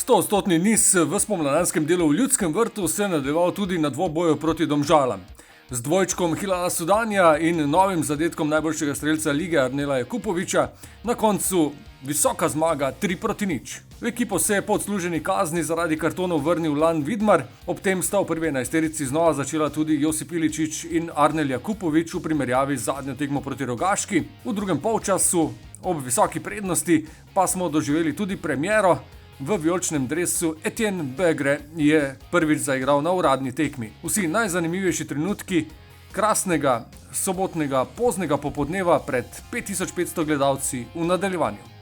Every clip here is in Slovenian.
100-odstotni niz v spomladanskem delu v Ljudskem vrtu se je nadaljeval tudi na dvoboju proti Domžalam. Z dvojčkom Hilala Sudanja in novim zadetkom najboljšega strelca lige Arnela Jakupoviča na koncu visoka zmaga 3-0. V ekipo se je po odsluženi kazni zaradi kartonov vrnil Lan Vidmar, ob tem sta v prvi enajsterici znova začela tudi Josip Iličić in Arnel Jakupovič v primerjavi z zadnjo tekmo proti Rogaški. V drugem polčasu ob visoki prednosti pa smo doživeli tudi premiero. V vijoličnem dresu Etienne Begre je prvič zaigral na uradni tekmi. Vsi najzanimivejši trenutki krasnega sobotnega poznega popoldneva pred 5500 gledalci v nadaljevanju.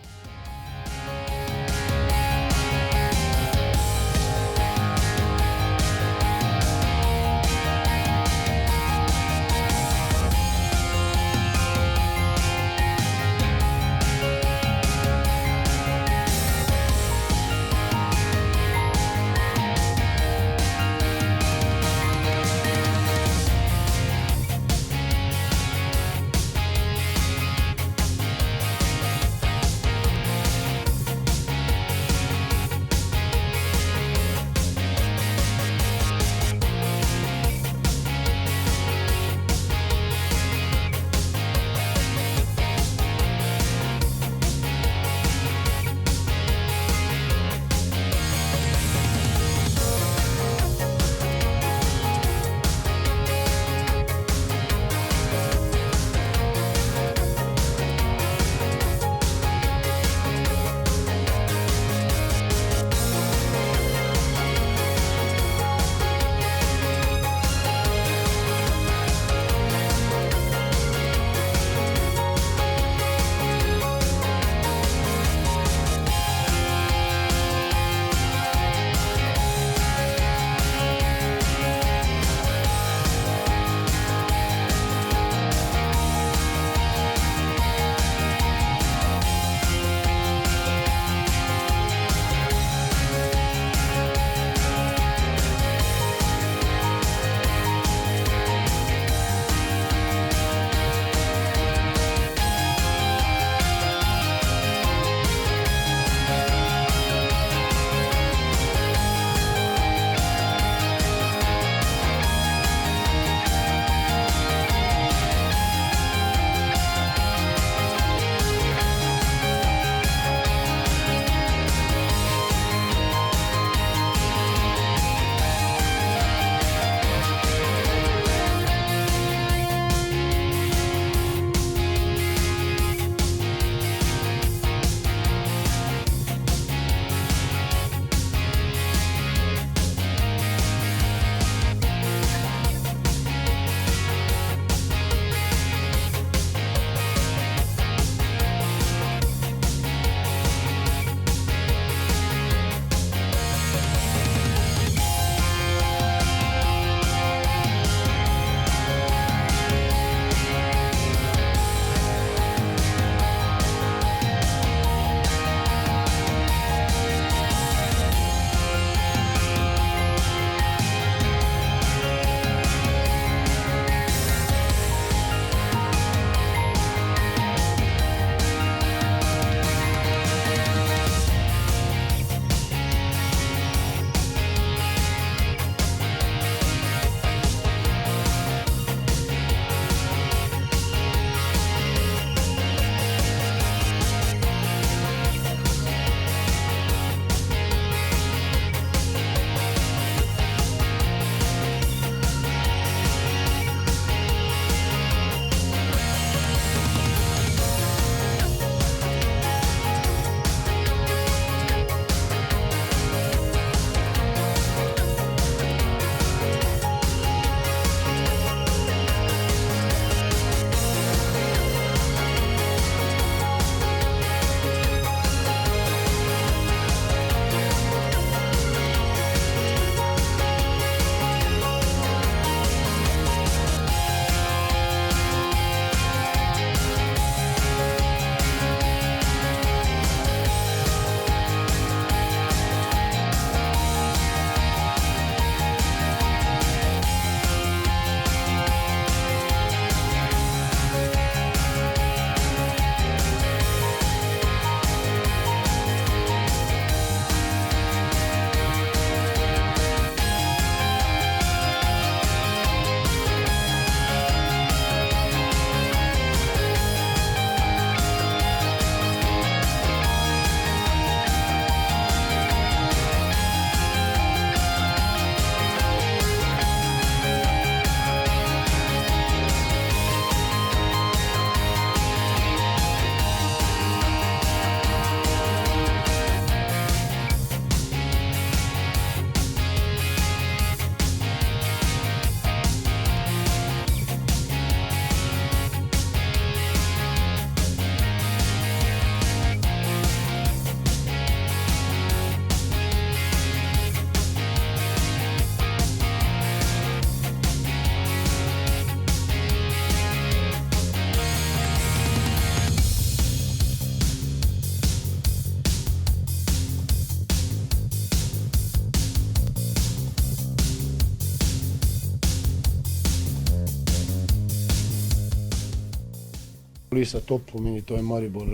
Lisa top pomeni, to je Maribor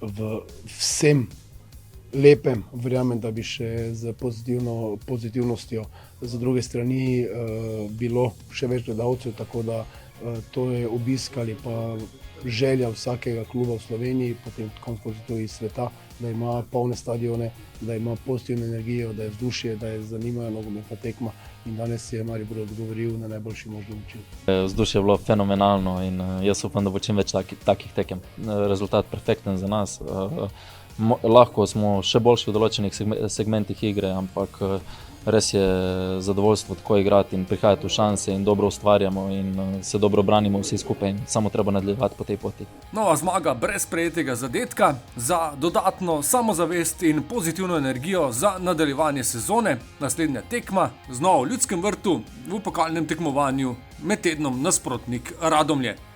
v vsem lepem, verjamem, da bi še z pozitivnostjo z druge strani bilo še več gledalcev, tako da to je obisk ali pa želja vsakega kluba v Sloveniji, potem konec tudi iz sveta, da ima polne stadione, da ima pozitivno energijo, da je vzdušje, da je zanimiva nogometna tekma in danes je Maribor odgovoril na najboljši možni način. Vzdušje je bilo fenomenalno in jaz upam, da bo čim več takih tekem. Rezultat perfekten za nas. Lahko smo še boljši v določenih segmentih igre, ampak res je zadovoljstvo tako igrati in prihajati v šanse in dobro ustvarjamo in se dobro branimo vsi skupaj in samo treba nadaljevati po tej poti. Nova zmaga brez prejetega zadetka za dodatno samozavest in pozitivno energijo za nadaljevanje sezone. Naslednja tekma znova v Ljudskem vrtu v pokalnem tekmovanju med tednom nasprotnik Radomlje.